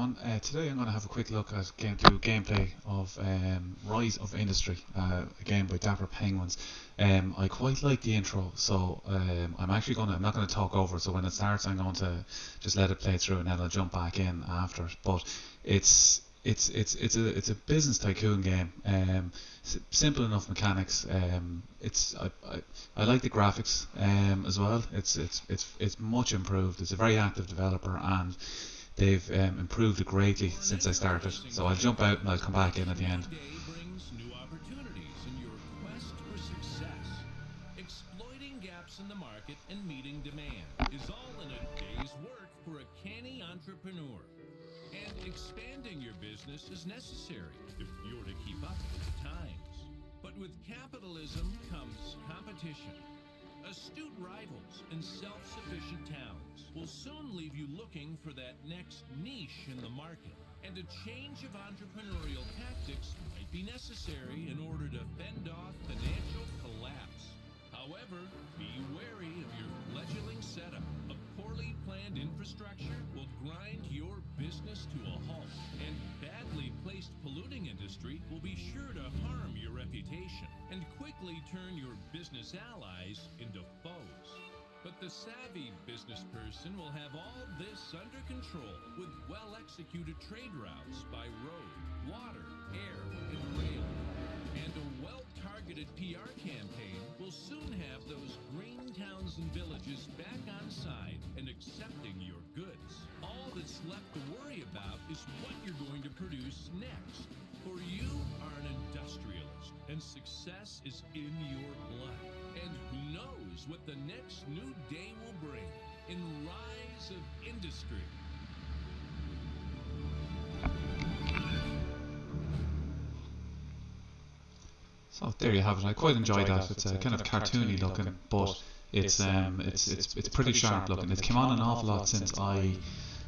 everyone. Today I'm going to have a quick look at gameplay of Rise of Industry, a game by Dapper Penguins. I quite like the intro, so I'm not going to talk over it. So when it starts, I'm going to just let it play through, and then I'll jump back in after. But it's a business tycoon game. Simple enough mechanics. I like the graphics as well. It's much improved. It's a very active developer, and they've improved it greatly since I started. So I'll jump out and I'll come back in at the end. Brings new opportunities in your quest for success. Exploiting gaps in the market and meeting demand is all in a day's work for a canny entrepreneur. And expanding your business is necessary if you're to keep up with the times. But with capitalism comes competition. Astute rivals and self-sufficient towns will soon leave you looking for that next niche in the market. And a change of entrepreneurial tactics might be necessary in order to fend off financial collapse. However, be wary of your fledgling setup. A poorly planned infrastructure will grind your business to a halt, and badly placed polluting industry will be sure to harm your reputation and quickly turn your business allies into foes. But the savvy business person will have all this under control with well-executed trade routes by road, water, air, and rail. And a well-targeted PR campaign will soon have those green towns and villages back on side and accepting your goods. All that's left to worry about is what you're going to produce next. For you are an industrialist, and success is in your blood. And who knows what the next new day will bring in Rise of Industry. So there you have it. I quite enjoyed that. It's kind of cartoony looking, but it's pretty sharp looking. It came on an awful lot since I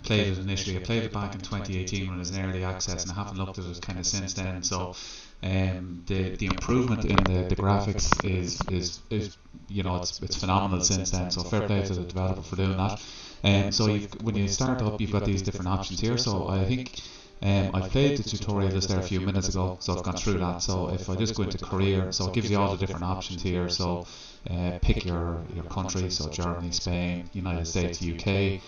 played it initially. I played it back in 2018 when it was in early access, and I haven't looked at it kind of since then. So the improvement in the graphics is it's phenomenal since then. So fair play to the developer for doing that. So when you start up, you've got these different options here. So I think I've played the tutorial just there a few minutes ago, so I've gone through that. So if I just go into career, so it gives you all the different options here. So pick your country, so Germany, Spain, United States, UK.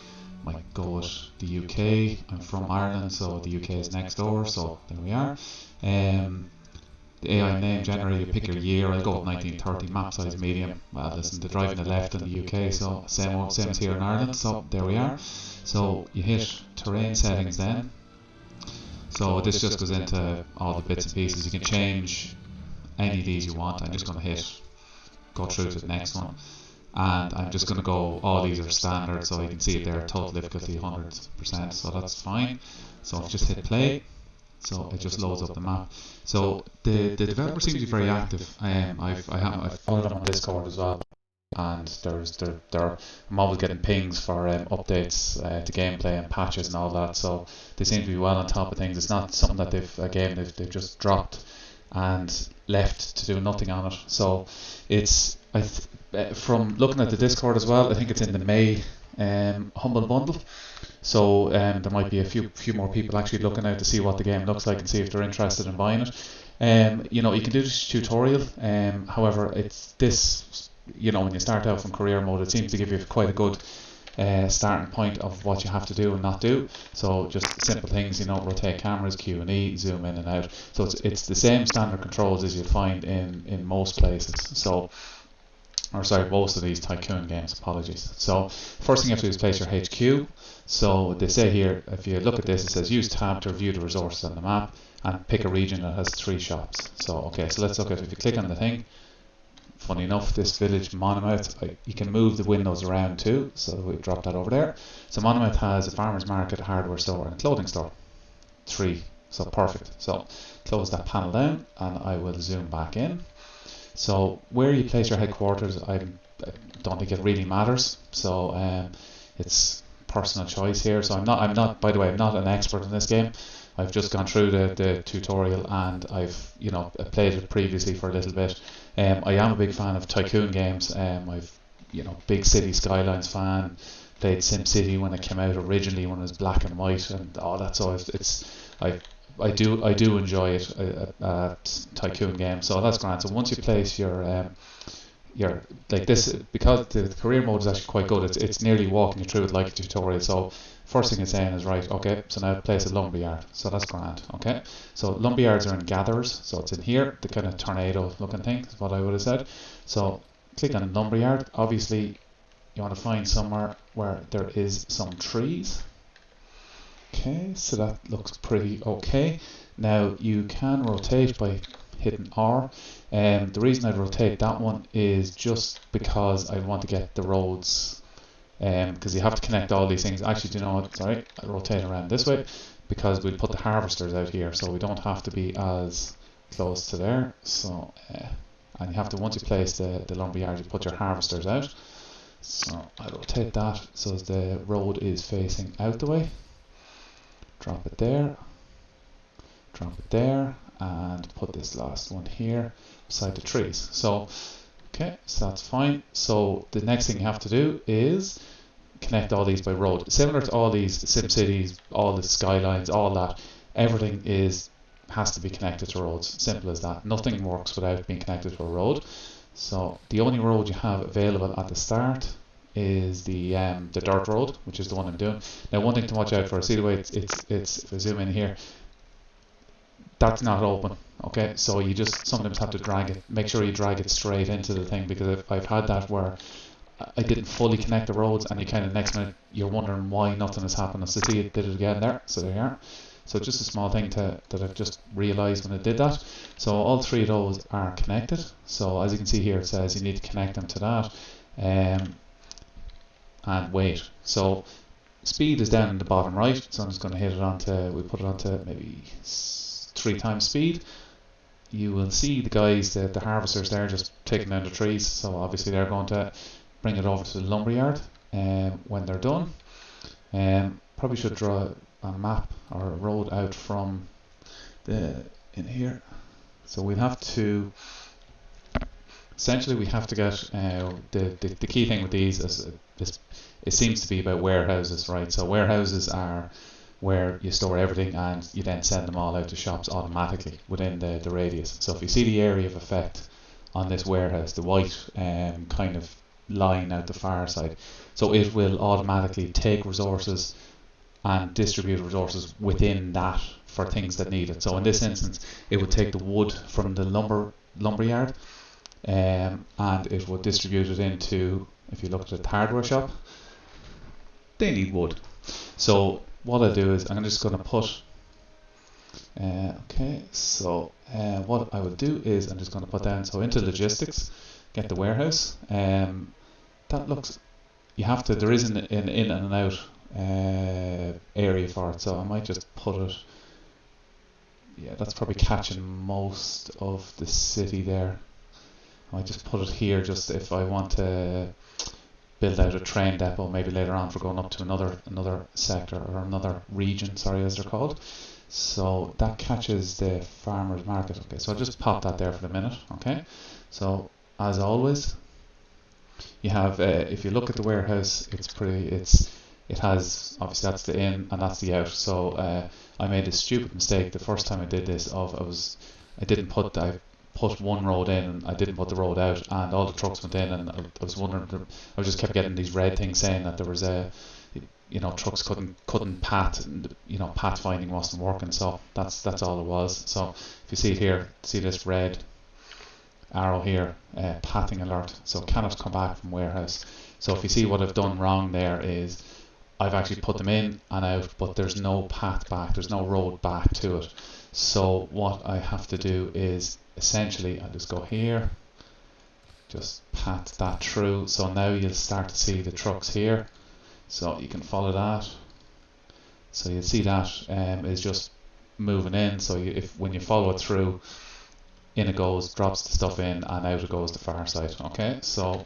Might go with the UK. I'm from Ireland, so the UK is next door, so there we are. The AI name generator, you pick your year. I'll go with 1930, map size medium. Well, listen, they're driving the left in the UK, so same as here in Ireland, so there we are. So you hit terrain settings then. So this just goes into all the bits and pieces. You can change any of these you want. I'm just going to go through to the next one. And I'm just going to go, all these are standard, so you can see it there, total difficulty 100%, so that's fine. So I've just hit play, so it just loads up the map. So the developer seems to be very active. I've followed them on Discord as well, and I'm always getting pings for updates to gameplay and patches and all that. So they seem to be well on top of things. It's not something that they've just dropped and left to do nothing on it. So it's from looking at the Discord as well, I think it's in the May Humble Bundle. So there might be a few more people actually looking out to see what the game looks like and see if they're interested in buying it. You can do this tutorial. However, it's this. When you start out from career mode, it seems to give you quite a good starting point of what you have to do and not do. So just simple things, rotate cameras, Q and E, zoom in and out. So it's the same standard controls as you'll find in most places. So, most of these tycoon games. Apologies. So first thing you have to do is place your HQ. So they say here, if you look at this, it says use tab to review the resources on the map and pick a region that has 3 shops. So okay, so let's look at, if you click on the thing. Funny enough, this village Monmouth, you can move the windows around too, so we drop that over there. So Monmouth has a farmer's market, a hardware store and a clothing store. 3, so perfect. So close that panel down and I will zoom back in. So where you place your headquarters, I don't think it really matters. So it's personal choice here. So I'm not, by the way, I'm not an expert in this game. I've just gone through the tutorial and I've played it previously for a little bit. I am a big fan of tycoon games. I've big City Skylines fan, played SimCity when it came out originally, when it was black and white and all that. So I do enjoy it, a tycoon game. So that's grand. So once you place your like this, because the career mode is actually quite good. It's nearly walking you through it like a tutorial. So first thing it's saying is, right, okay, so now place a lumberyard. So that's grand. Okay, so lumberyards are in gatherers, so it's in here, the kind of tornado looking thing is what I would have said. So click on lumberyard. Obviously you want to find somewhere where there is some trees. Okay, so that looks pretty okay. Now you can rotate by hitting R. The reason I'd rotate that one is just because I want to get the roads, because you have to connect all these things. Actually, do you know what? Sorry, I'll rotate around this way because we'll put the harvesters out here, so we don't have to be as close to there. So, and you have to, once you place the lumberyard, you put your harvesters out. So I rotate that so as the road is facing out the way. Drop it there, and put this last one here beside the trees. So okay, so that's fine. So the next thing you have to do is connect all these by road. Similar to all these SimCities, all the skylines, all that, everything has to be connected to roads. Simple as that. Nothing works without being connected to a road. So the only road you have available at the start is the dirt road, which is the one I'm doing. Now, one thing to watch out for, see the way it's if I zoom in here, that's not open. Okay, so you just sometimes have to drag it. Make sure you drag it straight into the thing, because I've had that where I didn't fully connect the roads, and you kind of next minute you're wondering why nothing has happened. So see, it did it again there. So there you are. So just a small thing that I've just realised when I did that. So all three of those are connected. So as you can see here, it says you need to connect them to that. And wait. So speed is down in the bottom right. So I'm just going to hit it onto. We put it onto maybe 3 times speed. You will see the guys, the harvesters there, just taking down the trees. So obviously they're going to bring it over to the lumberyard when they're done. Probably should draw a map or a road out from in here. So we'll have to, essentially we have to get the key thing with these is it seems to be about warehouses, right? So warehouses are where you store everything and you then send them all out to shops automatically within the radius. So if you see the area of effect on this warehouse, the white kind of line out the far side, so it will automatically take resources and distribute resources within that for things that need it. So in this instance, it would take the wood from the lumberyard and it would distribute it into, if you look at the hardware shop, they need wood. So what I'll do is I'm just going to put, okay, so what I will do is I'm just going to put down, so into logistics, get the warehouse. That looks, you have to, there is an in and out area for it, so I might just put it, yeah, that's probably catching most of the city there. I might just put it here, just if I want to build out a train depot maybe later on for going up to another sector or another region, sorry, as they're called. So that catches the farmers market. Okay, so I'll just pop that there for the minute. Okay, so as always, you have if you look at the warehouse, it has, obviously that's the in and that's the out. So I made a stupid mistake the first time I did this. I put one road in and I didn't put the road out, and all the trucks went in, and I was wondering, I just kept getting these red things saying that there was trucks couldn't path, and path finding wasn't working. So that's all it was. So if you see it here, see this red arrow here, pathing alert, so cannot come back from warehouse. So if you see what I've done wrong there is I've actually put them in and out, but there's no path back, there's no road back to it. So what I have to do is essentially I'll just go here, just path that through. So now you'll start to see the trucks here, so you can follow that. So you'll see that is just moving in. So when you follow it through, in it goes, drops the stuff in, and out it goes the far side. Okay, so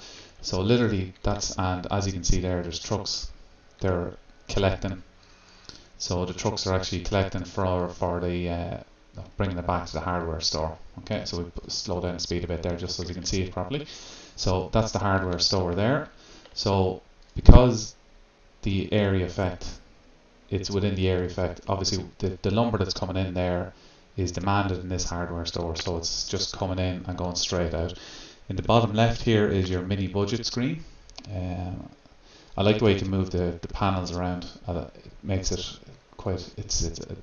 literally that's, and as you can see there, there's trucks, they're collecting. So the trucks are actually collecting for the bringing it back to the hardware store. Okay, so we slow down the speed a bit there just so you can see it properly. So that's the hardware store there. So because the area effect. It's within the area effect. Obviously, the lumber that's coming in there is demanded in this hardware store, so it's just coming in and going straight out. In the bottom left here is your mini budget screen. I like the way you can move the panels around. It makes it it's a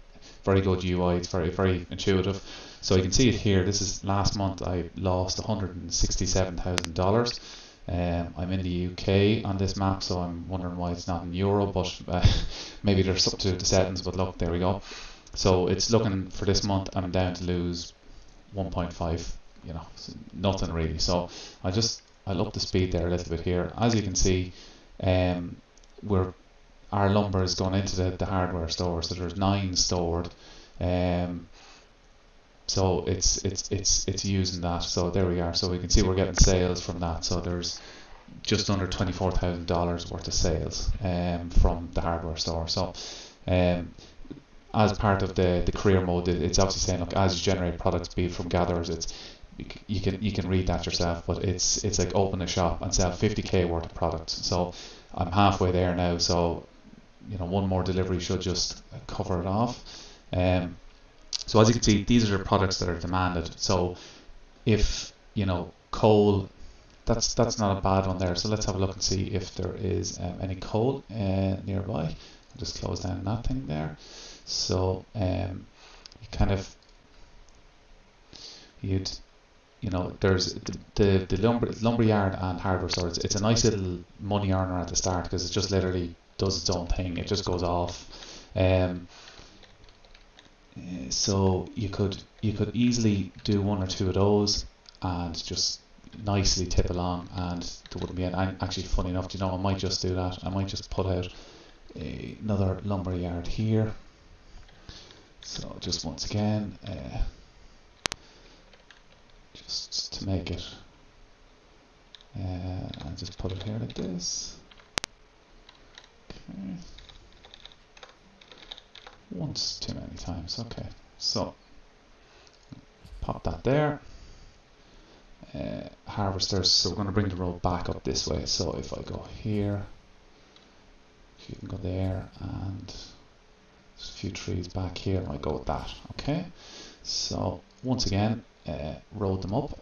very good UI. It's very intuitive. So you can see it here. This is last month I lost $167,000. I'm in the UK on this map, so I'm wondering why it's not in euro, but maybe there's something to the settings. But look, there we go. So it's looking for this month I'm down to lose 1.5. You know, nothing really. So I'll up the speed there a little bit here. As you can see, our lumber is going into the hardware store. So there's 9 stored. So it's using that. So there we are. So we can see we're getting sales from that. So there's just under $24,000 worth of sales from the hardware store. So as part of the career mode, it's obviously saying, look, as you generate products, be it from gatherers, you can read that yourself. But it's like open a shop and sell 50k worth of products. So I'm halfway there now. So one more delivery should just cover it off. So as you can see, these are the products that are demanded. So if coal, that's not a bad one there. So let's have a look and see if there is any coal nearby. I'll just close down that thing there. So you kind of there's the lumberyard and hardware store. It's a nice little money earner at the start because it just literally does its own thing. It just goes off. So you could easily do 1 or 2 of those and just nicely tip along, and there wouldn't be any. Actually, funny enough, I might just do that. I might just put out another lumberyard here. So just once again, just to make it, I'll just put it here like this. Okay. Once too many times. Okay, so pop that there. Harvesters, so we're going to bring the road back up this way. So if I go here, you can go there, and there's a few trees back here, and I go with that. Okay, so once again, road them up.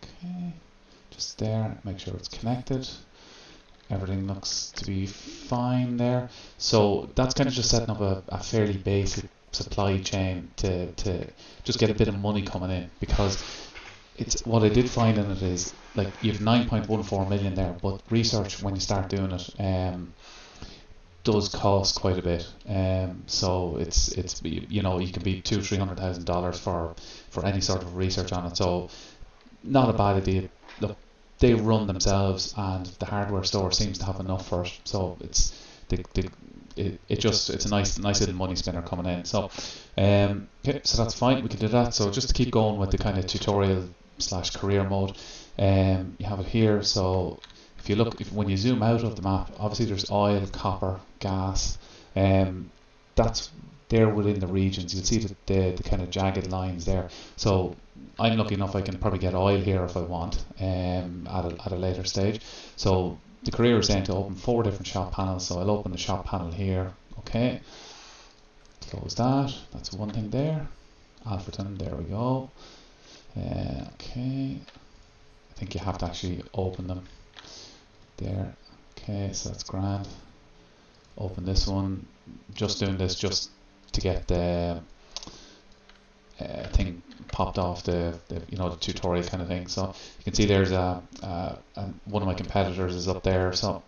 Okay, just there, make sure it's connected. Everything looks to be fine there. So that's kind of just setting up a fairly basic supply chain to just get a bit of money coming in, because it's what I did find in it is, like, you have 9.14 million there, but research when you start doing it does cost quite a bit. So it's you can be $200,000-300,000 for any sort of research on it. So not a bad idea. Look, they run themselves, and the hardware store seems to have enough for it. So it's a nice little money spinner coming in. So okay, so that's fine. We can do that. So just to keep going with the kind of tutorial / career mode, you have it here. So if you look, when you zoom out of the map, obviously there's oil, copper, gas. That's there within the regions. You'll see the kind of jagged lines there. So I'm lucky enough I can probably get oil here if I want at a later stage. So the career is saying to open 4 different shop panels. So I'll open the shop panel here. Okay, close that. That's one thing there. Alfreton, there we go. Okay, I think you have to actually open them there. Okay, so that's grand. Open this one. Just doing this just to get the thing popped off the tutorial kind of thing. So you can see there's one of my competitors is up there. So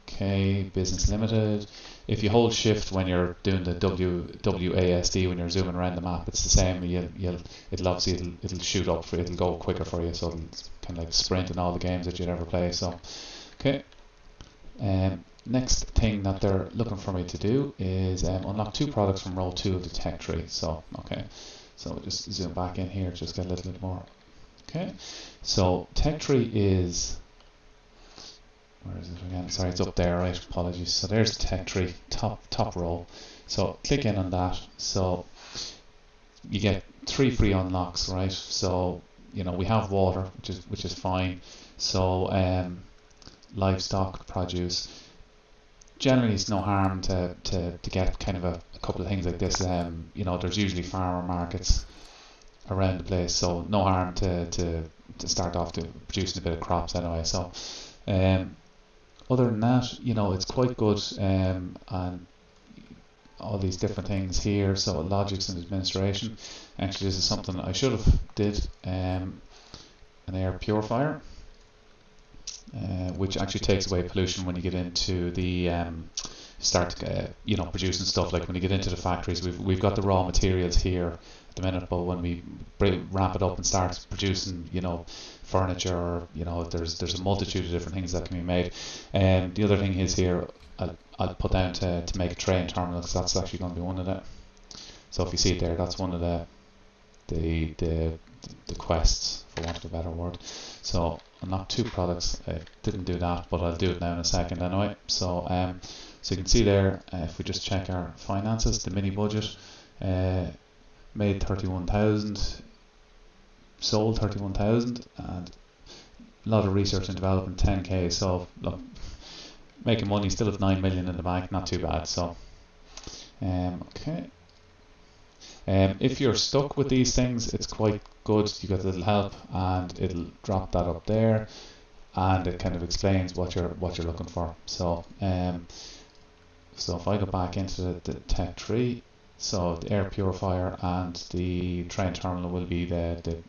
okay, Business Limited. If you hold shift when you're doing the WASD, when you're zooming around the map, it's the same. It'll shoot up for you. It'll go quicker for you. So it'll kind of like sprint in all the games that you'd ever play. So okay. Next thing that they're looking for me to do is unlock 2 products from row 2 of the tech tree. So okay, so we'll just zoom back in here, just get a little bit more. Okay, so tech tree is, where is it again? Sorry, it's up there, right? Apologies. So there's the tech tree, top row. So click in on that. So you get 3 free unlocks, right? So we have water, which is fine. So livestock produce. Generally, it's no harm to get kind of a couple of things like this. There's usually farmer markets around the place, so no harm to start off to producing a bit of crops anyway. So other than that, it's quite good, and all these different things here. So logics and administration. Actually, this is something I should have did. An air purifier, which actually takes away pollution when you get into the start producing stuff. Like when you get into the factories, we've got the raw materials here at the minute, but when we ramp it up and start producing furniture, or there's a multitude of different things that can be made. And the other thing is here, I'll put down to make a train terminal, because that's actually going to be one of the. So if you see it there, that's one of the quests, for want of a better word. So unlock 2 products. I didn't do that, but I'll do it now in a second anyway. So so you can see there, if we just check our finances, the mini budget, made 31,000, sold 31,000, and a lot of research and development, 10k. So look, making money, still have 9 million in the bank, not too bad. So okay. If you're stuck with these things, it's quite good. You got a little help, and it'll drop that up there, and it kind of explains what you're looking for. So so if I go back into the tech tree, so the air purifier and the train terminal will be the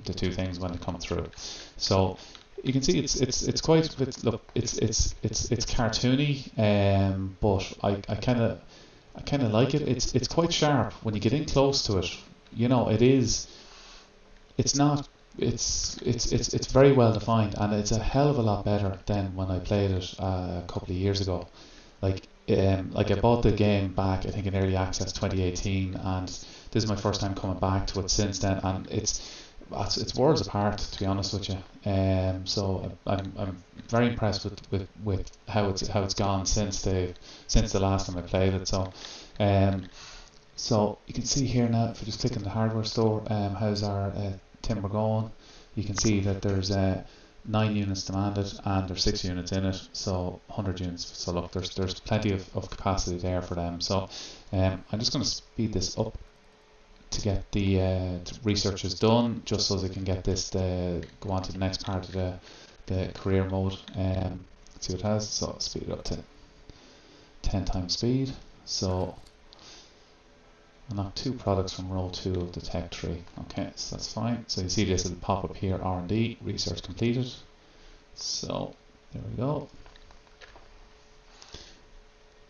2 things when they come through. So you can see it's quite it's cartoony, but I kind of like it. It's quite sharp when you get in close to it. It is. It's not. It's very well defined, and it's a hell of a lot better than when I played it a couple of years ago. Like I bought the game back, I think in early access 2018, and this is my first time coming back to it since then, and it's worlds apart, to be honest with you. So I'm very impressed with how it's gone since the last time I played it. So so you can see here now, if we just click in the hardware store, how's our timber going? You can see that there's 9 units demanded, and there's 6 units in it, so 100 units. So look, there's plenty of capacity there for them. So I'm just going to speed this up to get the researchers done, just so they can get this go on to the next part of the career mode. Let's see what it has. So speed it up to 10 times speed. So unlock 2 products from row 2 of the tech tree. Okay, so that's fine. So you see this will pop up here, R&D, research completed. So there we go.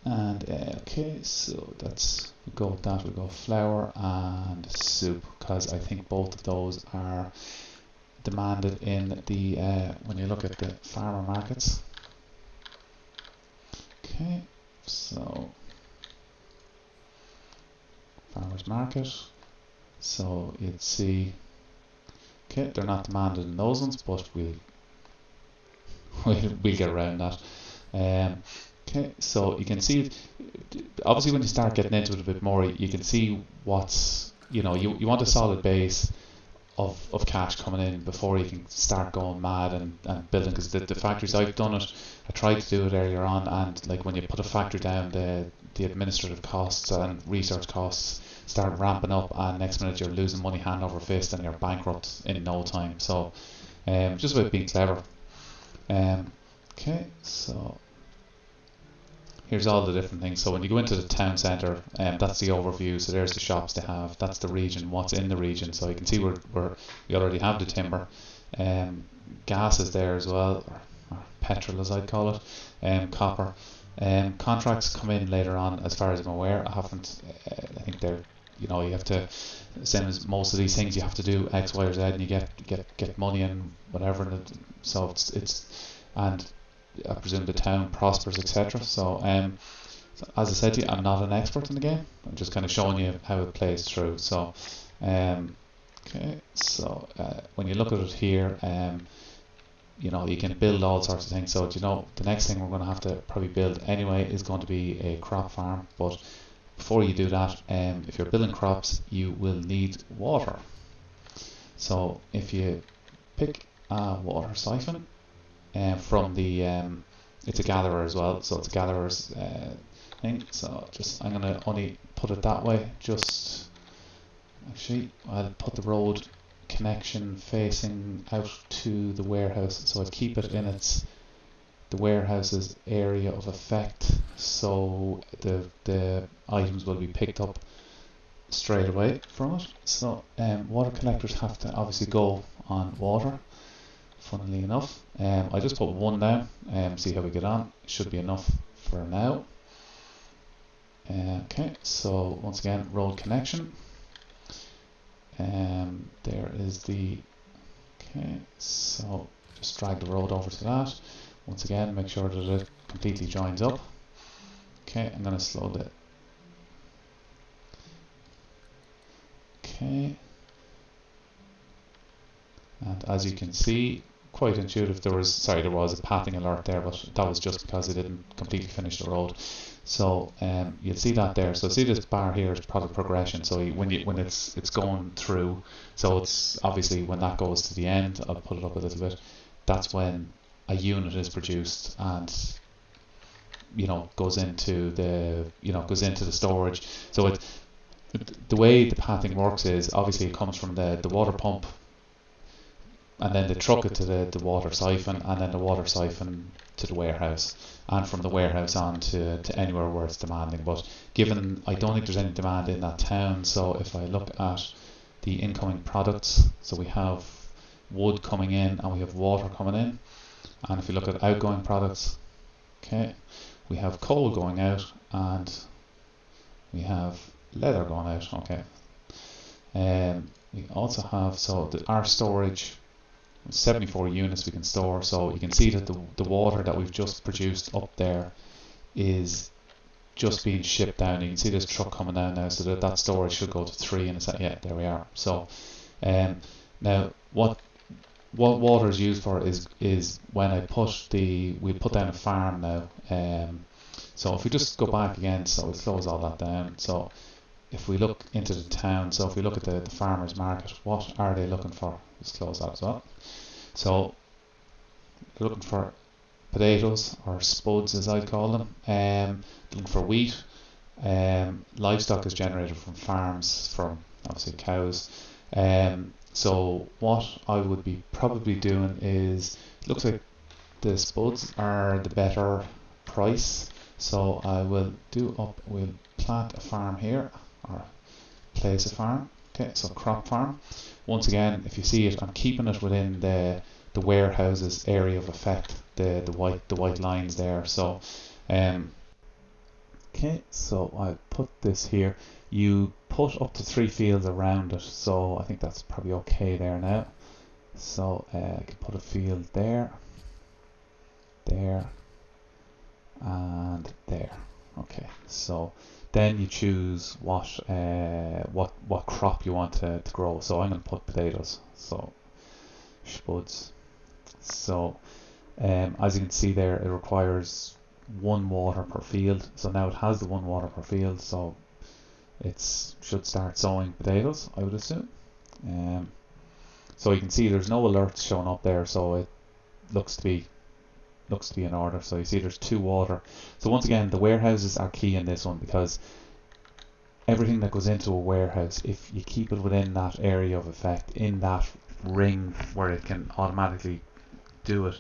And okay, so we go with that. We go flour and soup, because I think both of those are demanded in the when you look at the farmer markets. Okay, so farmers market. So you'd see, okay, they're not demanded in those ones, but we'll get around that. Okay, so you can see, obviously when you start getting into it a bit more, you can see what's, you want a solid base of cash coming in before you can start going mad and building, because the factories, I've done it, I tried to do it earlier on, and like when you put a factory down, the administrative costs and research costs start ramping up, and next minute you're losing money hand over fist and you're bankrupt in no time. So just about being clever. Okay, so here's all the different things. So when you go into the town centre, that's the overview. So there's the shops they have. That's the region, what's in the region. So you can see we already have the timber. Gas is there as well, or petrol as I'd call it. Copper. Contracts come in later on, as far as I'm aware. I think they're, you have to, same as most of these things, you have to do X, Y, or Z, and you get money and whatever. And so it's and I presume the town prospers, etc. So, so as I said to you, I'm not an expert in the game. I'm just kind of showing you how it plays through. So, okay. So when you look at it here, you can build all sorts of things. So the next thing we're going to have to probably build anyway is going to be a crop farm. But before you do that, if you're building crops, you will need water. So if you pick a water siphon from the it's a gatherer as well, so it's a gatherer's thing. So just I'm gonna only put it that way. Just actually I'll put the road connection facing out to the warehouse, so I'll keep it in the warehouse's area of effect, so the items will be picked up straight away from it. So water collectors have to obviously go on water, funnily enough. I just put one down, see how we get on. It should be enough for now. Okay, so once again, road connection. There is the, okay, so just drag the road over to that. Once again, make sure that it completely joins up. Okay, I'm going to slow that. Okay. And as you can see, quite intuitive. There was a pathing alert there, but that was just because it didn't completely finish the road. So you'll see that there. So see this bar here is product progression. So when it's going through, so it's obviously when that goes to the end, I'll put it up a little bit. That's when a unit is produced and goes into the storage. So the way the pathing works is obviously it comes from the water pump, and then they truck it to the water siphon, and then the water siphon to the warehouse, and from the warehouse on to anywhere where it's demanding. But given I don't think there's any demand in that town, so if I look at the incoming products, so we have wood coming in and we have water coming in, and if you look at outgoing products, okay, we have coal going out and we have leather going out. Okay, we also have our storage, 74 units we can store. So you can see that the water that we've just produced up there is just being shipped down. You can see this truck coming down now, so that storage should go to 3 in a second. Yeah, there we are. So now what water is used for is when we put down a farm now. So if we just go back again, so we close all that down. So if we look into the town, so if we look at the farmers market, what are they looking for? Let's close that as well. So they're looking for potatoes, or spuds as I'd call them. Looking for wheat. Livestock is generated from farms, from obviously cows. So what I would be probably doing is, it looks like the spuds are the better price. So I will we'll plant a farm here, or place a farm. Okay, so crop farm. Once again, if you see it, I'm keeping it within the warehouse's area of effect, the white lines there. So okay, so I put this here. You put up to 3 fields around it, so I think that's probably okay there now. So I can put a field there, and there. Okay, so then you choose what crop you want to grow. So I'm going to put potatoes, so spuds. So as you can see there, it requires 1 water per field. So now it has the 1 water per field, so it should start sowing potatoes, I would assume. So you can see there's no alerts showing up there, so it looks to be in order. So you see there's 2 water. So once again, the warehouses are key in this one, because everything that goes into a warehouse, if you keep it within that area of effect, in that ring where it can automatically do it,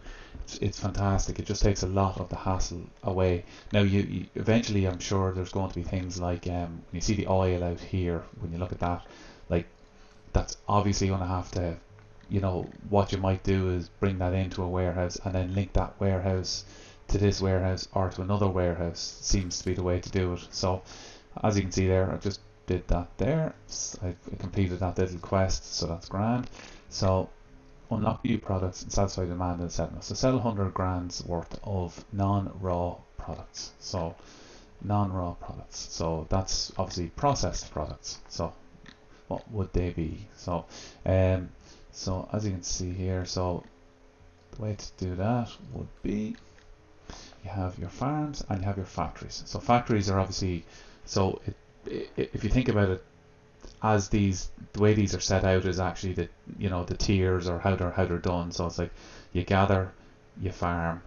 it's fantastic. It just takes a lot of the hassle away. Now you eventually, I'm sure there's going to be things like when you see the oil out here, when you look at that, like that's obviously going to have to, what you might do is bring that into a warehouse and then link that warehouse to this warehouse or to another warehouse. Seems to be the way to do it. So as you can see there, I just did that there. I completed that little quest, so that's grand. So unlock new products and satisfy demand in the settlement. So sell 100 grand's worth of non-raw products. So non-raw products. So that's obviously processed products. So what would they be? So so as you can see here, so the way to do that would be, you have your farms and you have your factories. So factories are obviously, so if you think about it, as the way these are set out is actually the tiers, or how they're done. So it's like you gather, you farm,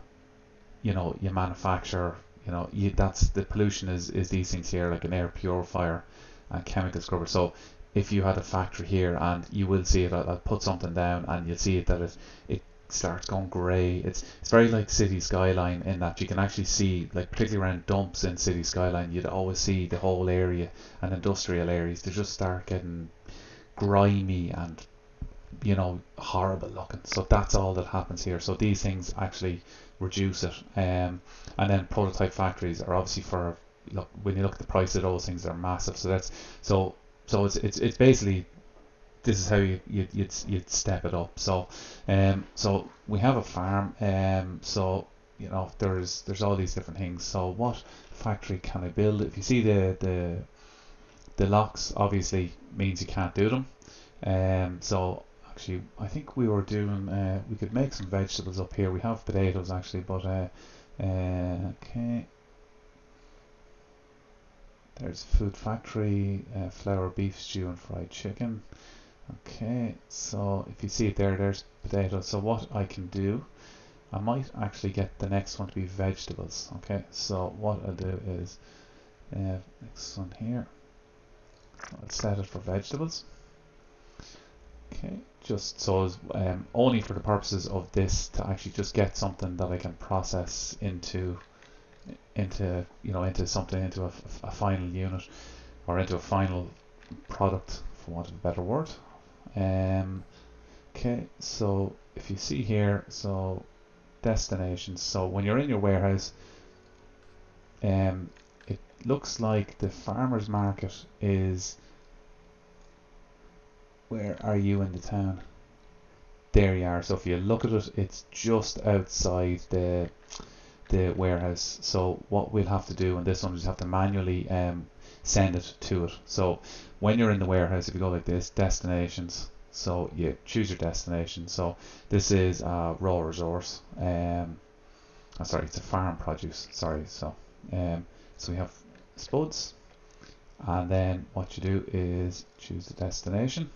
you manufacture, that's the pollution is these things here, like an air purifier and chemical scrubber. So if you had a factory here, and you will see it, I'll put something down and you'll see it, that it starts going grey. It's very like City Skyline, in that you can actually see, like particularly around dumps in City Skyline, you'd always see the whole area and industrial areas, they just start getting grimy and horrible looking. So that's all that happens here. So these things actually reduce it. And then prototype factories are obviously for, look, when you look at the price of those things, they're massive. So that's so it's basically, this is how you'd step it up. So so we have a farm. So there's all these different things. So what factory can I build? If you see the locks, obviously means you can't do them. So actually, I think we were doing, we could make some vegetables up here. We have potatoes actually, but okay. There's food factory, flour, beef stew and fried chicken. Okay, so if you see it there, there's potatoes. So what I can do, I might actually get the next one to be vegetables. Okay, so what I'll do is, next one here, I'll set it for vegetables. Okay, just so as, only for the purposes of this, to actually just get something that I can process into something, into a final unit, or into a final product, for want of a better word. Okay, so if you see here, so destinations. So when you're in your warehouse, it looks like the farmers market is, where are you in the town? There you are. So if you look at it, it's just outside the warehouse. So what we'll have to do on this one is have to manually send it to it. So when you're in the warehouse, if you go like this, destinations, so you choose your destination. So this is raw resource. Sorry, it's a farm produce. Sorry. So so we have spuds, and then what you do is choose the destination.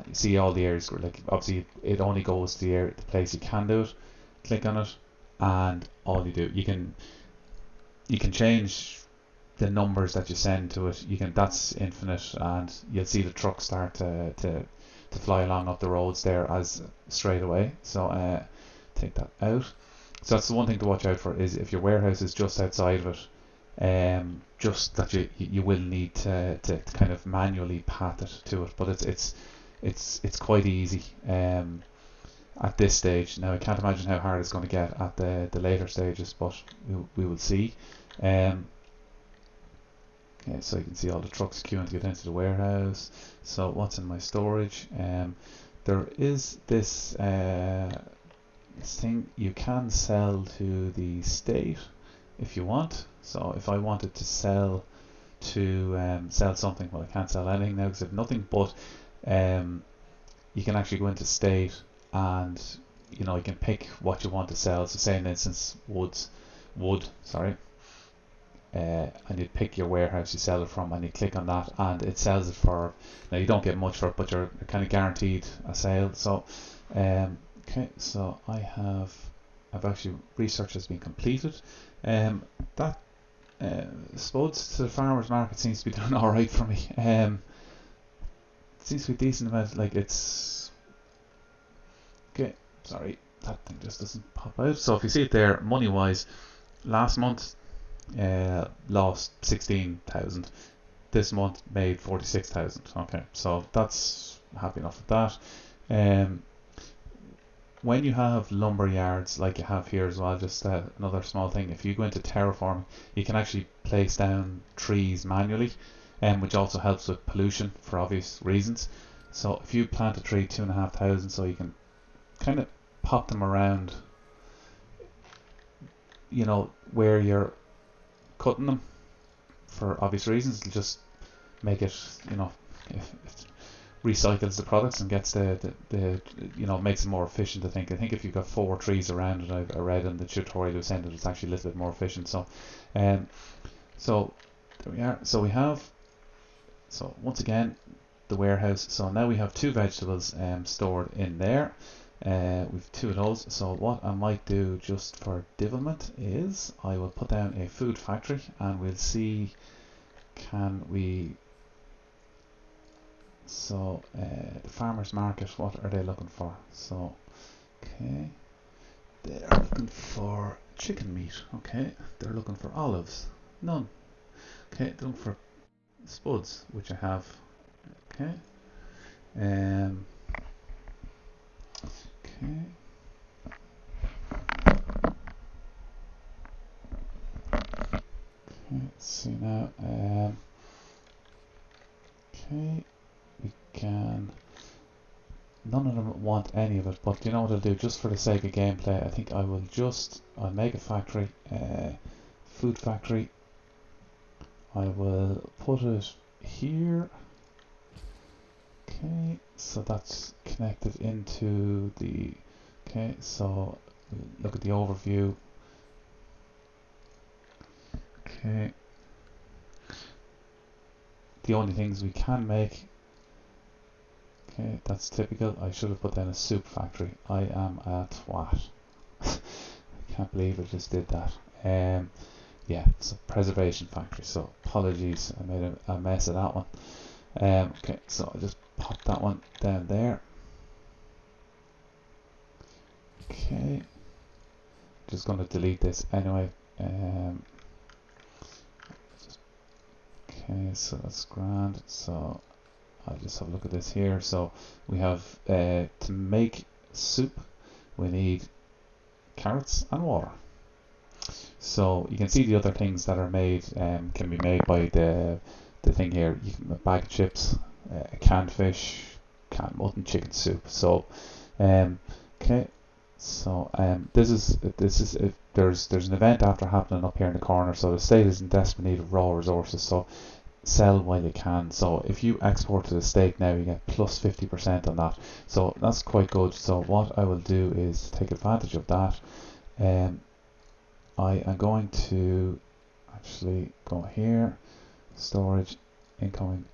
You see all the areas, like obviously it only goes to the place you can do it. Click on it, and all you do, you can change the numbers that you send to it. That's infinite, and you'll see the trucks start to fly along up the roads there as straight away. So take that out. So that's the one thing to watch out for, is if your warehouse is just outside of it, just that you will need to kind of manually path it to it. But it's quite easy at this stage. Now I can't imagine how hard it's going to get at the later stages, but we will see. Okay, so you can see all the trucks queuing to get into the warehouse. So what's in my storage? There is this thing you can sell to the state if you want. So if I wanted to sell something, well, I can't sell anything now because I have nothing, but you can actually go into state, and you can pick what you want to sell. So say in instance wood, sorry, and you pick your warehouse you sell it from, and you click on that, and it sells it for, now you don't get much for it, but you're kind of guaranteed a sale. So okay, so I've actually, research has been completed. That spuds to the farmers market seems to be doing all right for me. It seems to be a decent amount, like it's okay. Sorry, that thing just doesn't pop out. So if you see it there, money wise, last month lost 16,000. This month made 46,000. Okay, so that's happy enough with that. When you have lumber yards like you have here as well, just another small thing, if you go into terraform, you can actually place down trees manually, which also helps with pollution for obvious reasons. So if you plant a tree 2,500, so you can kind of pop them around, where you're cutting them for obvious reasons. It'll just make it, if recycles the products and gets the makes it more efficient. I think if you've got 4 trees around it, I read in the tutorial you sent it, it's actually a little bit more efficient. So so there we are. So we have so once again, the warehouse. So now we have 2 vegetables stored in there. We've 2 of those. So what I might do just for devilment is I will put down a food factory, and we'll see, can we, so the farmers market, what are they looking for? So okay, they're looking for chicken meat. Okay, they're looking for olives, none. Okay, they're looking for spuds, which I have. Okay, okay, let's see now. Okay, we can. None of them want any of it, but you know what I'll do, just for the sake of gameplay, I think I'll make a factory, food factory. I will put it here. Okay, so that's connected into the, okay, so look at the overview. Okay, the only things we can make, okay, that's typical. I should have put down a soup factory. I am a twat. I can't believe I just did that. Yeah, it's a preservation factory, so apologies, I made a mess of that one. Okay, so I'll just pop that one down there. Okay, just going to delete this anyway. Okay, so that's grand. So I'll just have a look at this here. So we have, to make soup, we need carrots and water. So you can see the other things that are made can be made by the thing here. You can, a bag of chips, canned fish, canned mutton, chicken soup. So okay, so this is there's an event after happening up here in the corner. So the state is in desperate need of raw resources. So sell while you can. So if you export to the state now, you get plus 50% on that. So that's quite good. So what I will do is take advantage of that. I am going to actually go here, storage, incoming.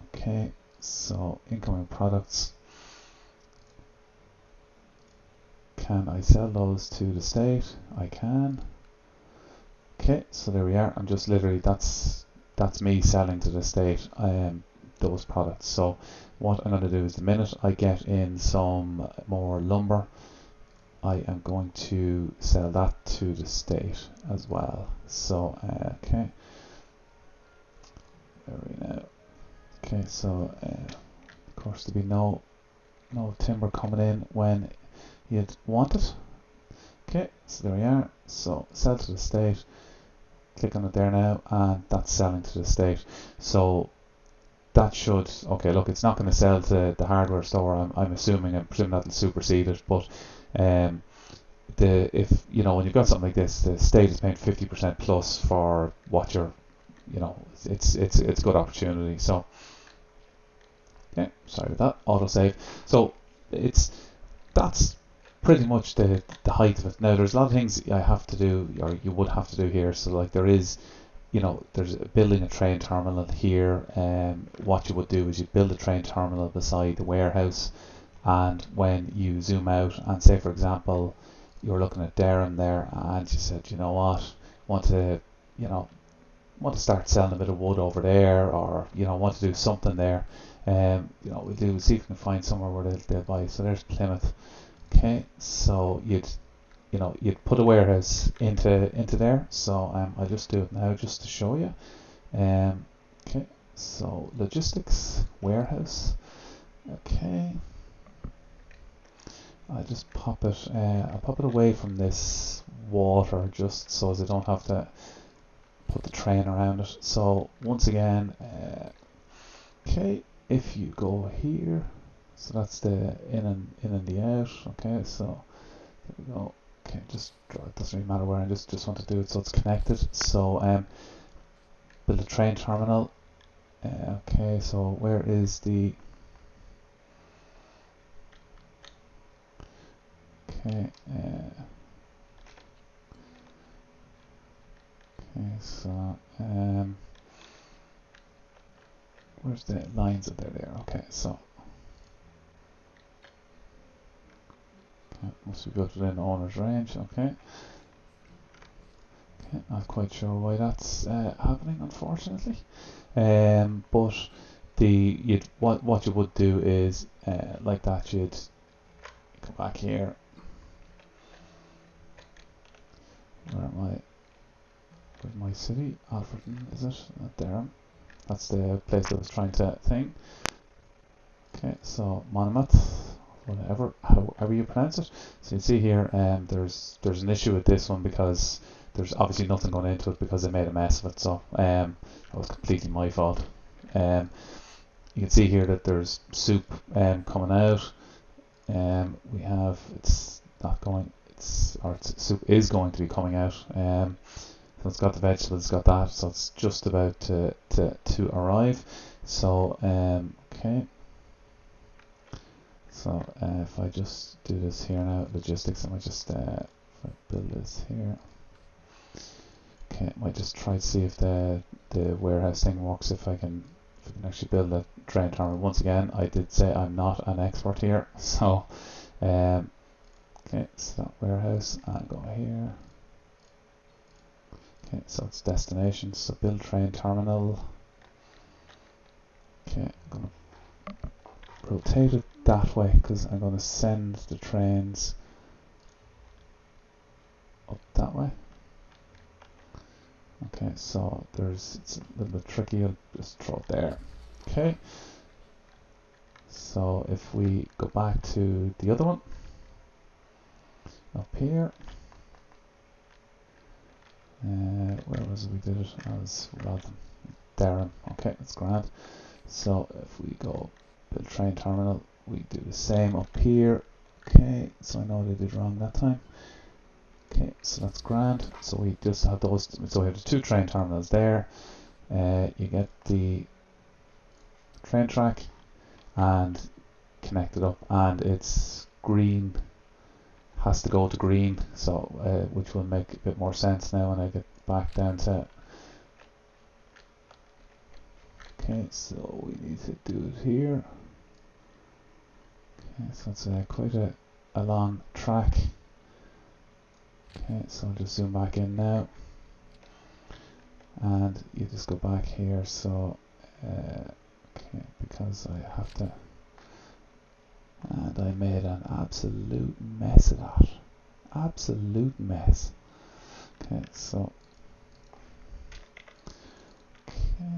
Okay, so incoming products. Can I sell those to the state? I can. Okay, so there we are. I'm just literally, that's me selling to the state those products. So what I'm going to do is, the minute I get in some more lumber, I am going to sell that to the state as well. So okay, there we go. Okay, so of course there'll be no timber coming in when you'd want it. Okay, so there we are. So sell to the state. Click on it there now, and that's selling to the state. So that should, okay, look, it's not going to sell to the hardware store. I'm presuming that'll supersede it, but if you know, when you've got something like this, the state is paying 50% plus for what you're, you know, it's a good opportunity. So okay, sorry about that, autosave. So that's pretty much the height of it. Now there's a lot of things I have to do, or you would have to do here. So like there is, you know, there's building a train terminal here. What you would do is you build a train terminal beside the warehouse, and when you zoom out and say, for example, you're looking at Darren there, and you said, you know what, want to start selling a bit of wood over there, or you know, want to do something there. You know, we'll see if we can find somewhere where they'll buy. So there's Plymouth. Okay, so you'd put a warehouse into there. So I'll just do it now just to show you. Okay, so logistics warehouse. Okay, I'll just pop it. I'll pop it away from this water just so as I don't have to put the train around it. So once again, okay, if you go here, so that's the in and the out. Okay, so there we go. Okay, just draw. It doesn't really matter where. I just want to do it so it's connected. So build a train terminal. Okay, so where is the? Okay. Okay, so where's the lines of there? Okay, so must be built within owner's range. Okay, not quite sure why that's happening, unfortunately. But what you would do is like that. You'd come back here. Where am I? With my city, Alfreton, is it? Durham. That's the place I was trying to think. Okay, so Monmouth, whatever, however you pronounce it. So you see here, there's an issue with this one because there's obviously nothing going into it because I made a mess of it. So that was completely my fault. You can see here that there's soup coming out. We have soup is going to be coming out. So it's got the vegetables, it's got that, so it's just about to arrive. So okay. So if I just do this here now, logistics, I might just if I build this here. Okay, I might just try to see if the warehouse thing works. If I can actually build a train terminal. Once again, I did say I'm not an expert here. So okay, so warehouse, and go here. Okay, so it's destination, so build train terminal. Okay, I'm going to rotate it that way because I'm going to send the trains up that way. Okay, so it's a little bit tricky, I'll just throw it there. Okay, so if we go back to the other one, up here, where was it we did it? As Rotherham, Durham. Okay, that's grand. So if we go build train terminal, we do the same up here. Okay, so I know they did wrong that time. Okay, so that's grand. So we just have those. So we have the two train terminals there. You get the train track and connect it up, and it's green. Has to go to green, so which will make a bit more sense now when I get back down to. Okay, so we need to do it here. Okay, so it's quite a long track. Okay, so I'll just zoom back in now, and you just go back here. So okay, because I have to. And I made an absolute mess of that. Absolute mess. Okay,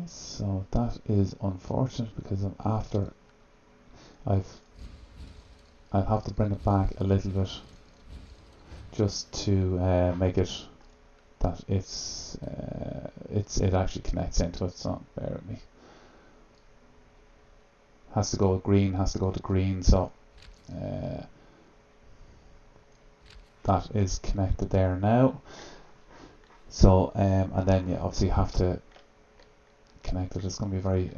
so that is unfortunate because I'll have to bring it back a little bit just to make it that it actually connects into it. So bear with me. Has to go with green, has to go to green, so that is connected there now. So and then you obviously have to connect it. It's going to be a very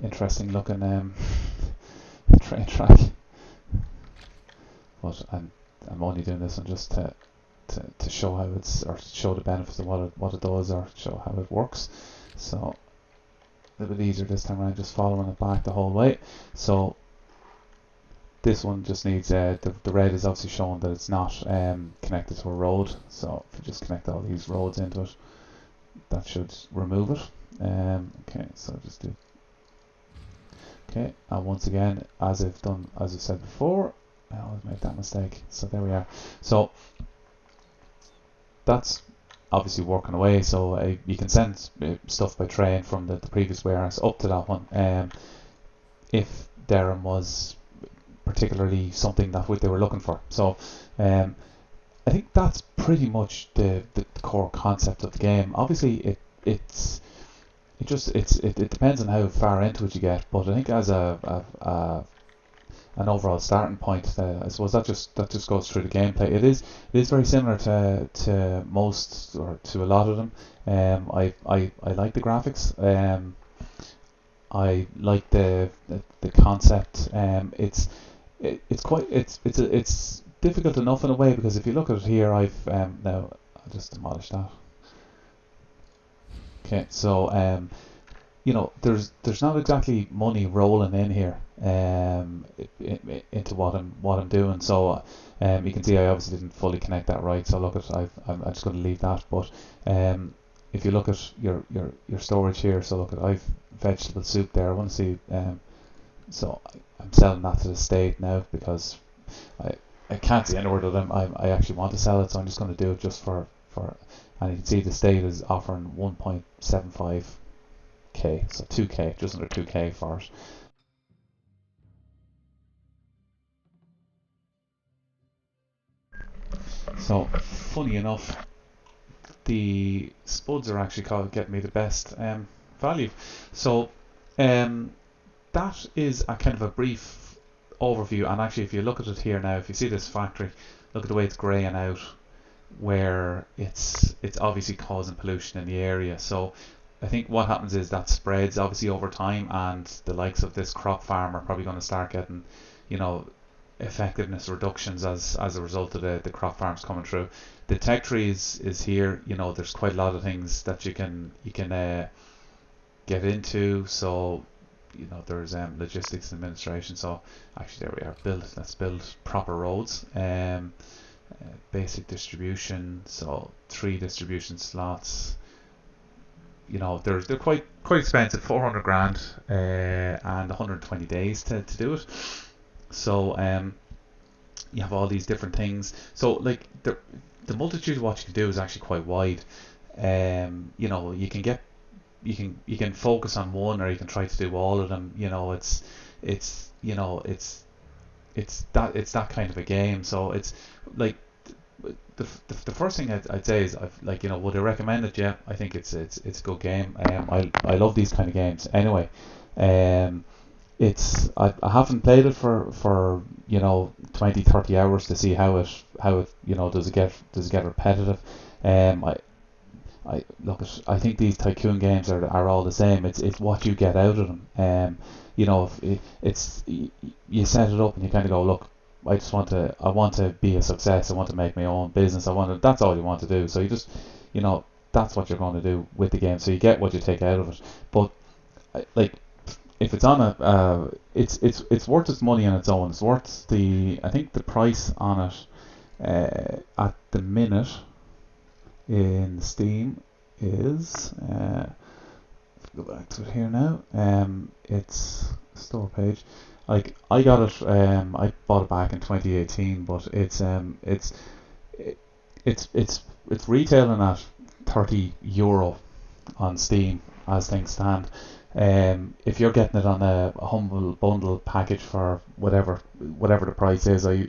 interesting looking train track, but I'm only doing this one just to show how it's, or show the benefits of what it does, or show how it works. So a little bit easier this time around, just following it back the whole way. So this one just needs the red is obviously showing that it's not connected to a road. So if you just connect all these roads into it, that should remove it. Okay, so just do. Okay, and once again, as I've said before, I always make that mistake. So there we are. So that's obviously working away. So you can send stuff by train from the previous warehouse up to that one. If Durham was particularly something that they were looking for. So I think that's pretty much the core concept of the game. Obviously, it depends on how far into it you get, but I think as an overall starting point, I suppose that just goes through the gameplay. It is very similar to most, or to a lot of them. I like the graphics. I like the concept. It's difficult enough in a way, because if you look at it here, now I'll just demolish that. Okay, so there's not exactly money rolling in here into what I'm doing. So you can see I obviously didn't fully connect that right. So look at I'm just going to leave that. But if you look at your storage here, so look at I've vegetable soup there. I want to see. So I'm selling that to the state now because I I can't see anywhere that I actually want to sell it. So I'm just going to do it just for. And you can see the state is offering 1.75k, so 2k, just under 2k for it. So funny enough, the spuds are actually called getting me the best value. So um, that is a kind of a brief overview. And actually, if you look at it here now, if you see this factory, look at the way it's greying out, where it's obviously causing pollution in the area. So I think what happens is that spreads obviously over time, and the likes of this crop farm are probably going to start getting, you know, effectiveness reductions as a result of the crop farms coming through. The tech tree is here. You know, there's quite a lot of things that you can get into. So there's logistics and administration. So actually there we are. Let's build proper roads. Basic distribution. So 3 distribution slots. They're quite expensive, 400 grand and 120 days to do it. So you have all these different things. So like the multitude of what you can do is actually quite wide. You can focus on one, or you can try to do all of them. It's it's that kind of a game. So it's like the first thing I'd say is would I recommend it? Yeah, I think it's a good game. I love these kind of games. Anyway, I haven't played it for 20-30 hours to see how it does it get repetitive. I think these tycoon games are all the same. It's what you get out of them. If it's you set it up and you kind of go, look, I want to be a success. I want to make my own business. That's all you want to do. So you just, that's what you're going to do with the game. So you get what you take out of it. But like, if it's on it's worth its money on its own. It's worth I think the price on it at the minute in Steam is go back to it here now. It's store page. Like I got it. I bought it back in 2018, but it's retailing at €30 on Steam as things stand. If you're getting it on a humble bundle package for whatever the price is, I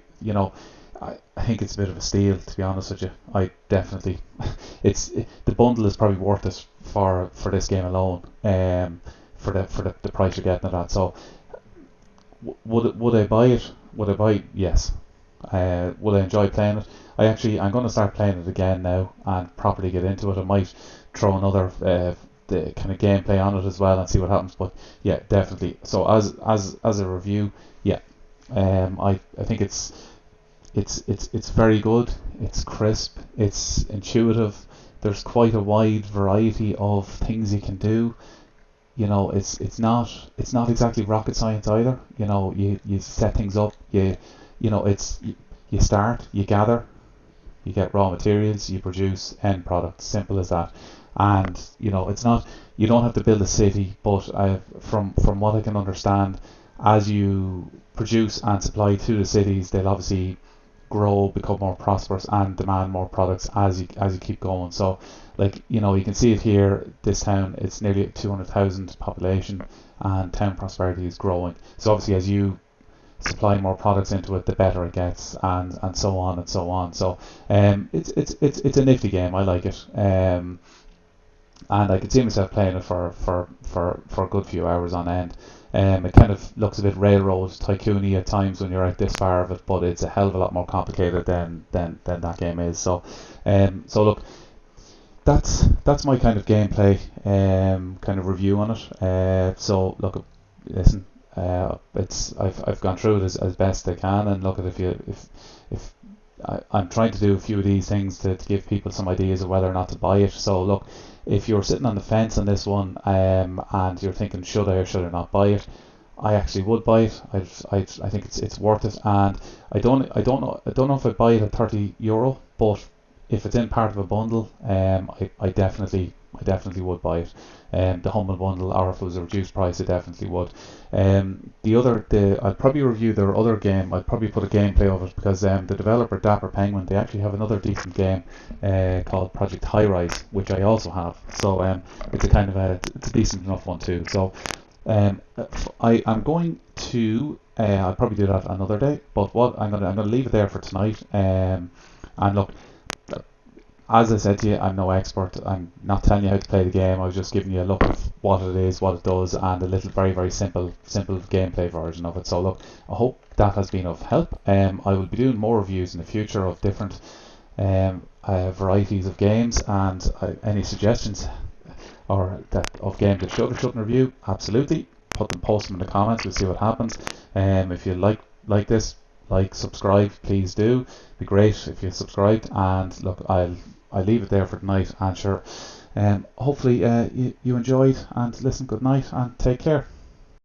think it's a bit of a steal, to be honest with you. I definitely, the bundle is probably worth it for this game alone. For the price you're getting it at. So would I buy it? Would I buy it? Yes. Would I enjoy playing it? I'm going to start playing it again now and properly get into it. I might throw another the kind of gameplay on it as well and see what happens. But yeah, definitely. So as a review, yeah, I think it's very good. It's crisp. It's intuitive. There's quite a wide variety of things you can do. It's not exactly rocket science either. You set things up. You start, you gather, you get raw materials, you produce end product. Simple as that. And it's not. You don't have to build a city, but from what I can understand, as you produce and supply to the cities, they'll obviously grow, become more prosperous, and demand more products as you keep going. So, you can see it here. This town, it's nearly 200,000 population, and town prosperity is growing. So obviously, as you supply more products into it, the better it gets, and so on and so on. So, it's a nifty game. I like it. And I could see myself playing it for a good few hours on end. It kind of looks a bit railroad tycoony at times when you're out this far of it, but it's a hell of a lot more complicated than that game is. So, so look, that's my kind of gameplay, kind of review on it. So look, listen, I've gone through it as best I can, and look at if I'm trying to do a few of these things to give people some ideas of whether or not to buy it. So look, if you're sitting on the fence on this one, and you're thinking should I or should I not buy it, I actually would buy it. I think it's worth it, and I don't know if I'd buy it at €30, but if it's in part of a bundle, I definitely would buy it. The Humble Bundle, or if it was a reduced price, I definitely would. I'll probably review their other game. I'll probably put a gameplay of it, because the developer Dapper Penguin, they actually have another decent game called Project High Rise, which I also have. So it's a kind of it's a decent enough one too. So I'm going to I'll probably do that another day. But what I'm gonna leave it there for tonight. And look, as I said to you, I'm no expert. I'm not telling you how to play the game. I was just giving you a look at what it is, what it does, and a little very, very simple gameplay version of it. So look, I hope that has been of help. I will be doing more reviews in the future of different varieties of games, and any suggestions or that of games that should or shouldn't review, absolutely post them in the comments. We'll see what happens. If you like this, subscribe, please do. Be great if you subscribed. And look, I'll leave it there for tonight, and sure, hopefully you enjoyed, and listen, good night and take care.